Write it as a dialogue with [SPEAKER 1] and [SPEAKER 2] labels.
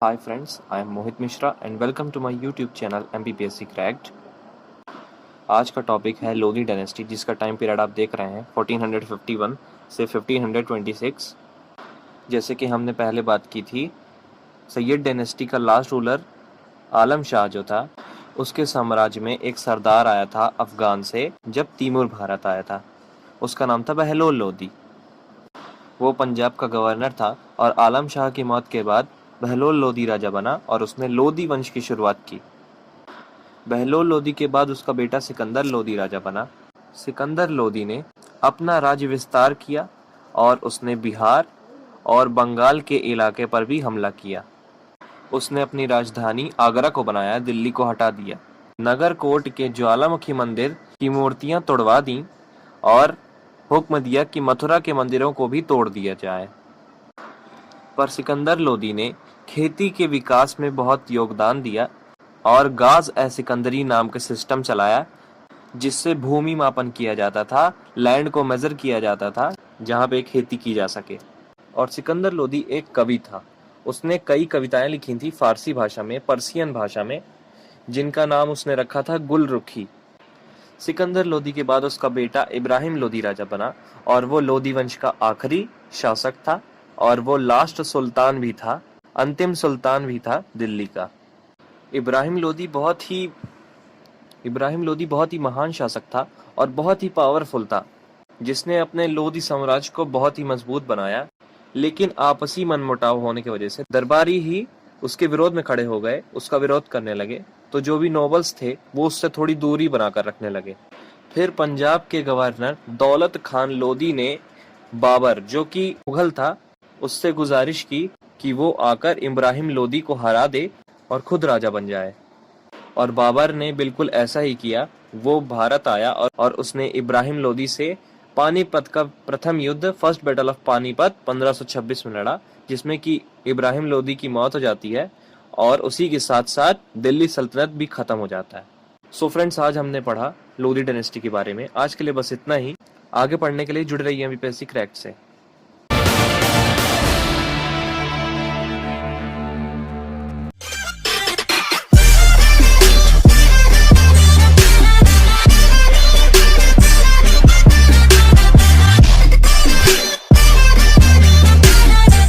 [SPEAKER 1] Hi friends, I am Mohit Mishra and welcome to my YouTube channel MPPSC Cracked। आज का topic है Lodhi dynasty, जिसका time period आप देख रहे हैं 1451 से 1526। जैसे कि हमने पहले बात की थी, सैयद डायनेस्टी का लास्ट रूलर आलम शाह जो था, उसके साम्राज्य में एक सरदार आया था अफगान से जब तैमूर भारत आया था। उसका नाम था बहलोल लोधी। वो पंजाब का गवर्नर था और आलम शाह की मौत के बाद बहलोल लोधी राजा बना और उसने लोधी वंश की शुरुआत की। बहलोल लोधी के बाद उसका बेटा सिकंदर लोधी राजा बना। सिकंदर लोधी ने अपना राज्य विस्तार किया और उसने बिहार और बंगाल के इलाके पर भी हमला किया। उसने अपनी राजधानी आगरा को बनाया, दिल्ली को हटा दिया। नगर कोट के ज्वालामुखी मंदिर की मूर्तियां तोड़वा दी और हुक्म दिया कि मथुरा के मंदिरों को भी तोड़ दिया जाए। पर सिकंदर लोधी ने खेती के विकास में बहुत योगदान दिया और गाज ए सिकंदरी नाम का सिस्टम चलाया, जिससे भूमि मापन किया जाता था, लैंड को मेजर किया जाता था जहां पे खेती की जा सके। और सिकंदर लोधी एक कवि था। उसने कई कविताएं लिखी थी फारसी भाषा में, पर्शियन भाषा में, जिनका नाम उसने रखा था गुलरुखी। सिकंदर लोधी के बाद उसका बेटा इब्राहिम लोधी राजा बना और वो लोधी वंश का आखिरी शासक था और वो लास्ट सुल्तान भी था, अंतिम सुल्तान भी था दिल्ली का। इब्राहिम लोधी बहुत ही महान शासक था और बहुत ही पावरफुल था, जिसने अपने लोधी साम्राज्य को बहुत ही मजबूत बनाया। लेकिन आपसी मनमुटाव होने की वजह से दरबारी ही उसके विरोध में खड़े हो गए, उसका विरोध करने लगे। तो जो भी नोबल्स थे वो उससे थोड़ी दूरी बनाकर रखने लगे। फिर पंजाब के गवर्नर दौलत खान लोधी ने बाबर, जो कि मुगल था, उससे गुजारिश की कि वो आकर इब्राहिम लोधी को हरा दे और खुद राजा बन जाए। और बाबर ने बिल्कुल ऐसा ही किया। वो भारत आया और उसने इब्राहिम लोधी से पानीपत का प्रथम युद्ध, फर्स्ट बैटल ऑफ पानीपत 1526 में लड़ा, जिसमें कि इब्राहिम लोधी की मौत हो जाती है और उसी के साथ साथ दिल्ली सल्तनत भी खत्म हो जाता है। सो फ्रेंड्स, आज हमने पढ़ा लोधी डायनेस्टी के बारे में। आज के लिए बस इतना ही। आगे पढ़ने के लिए जुड़े रहिए एमपीएससी क्रैक्ड से।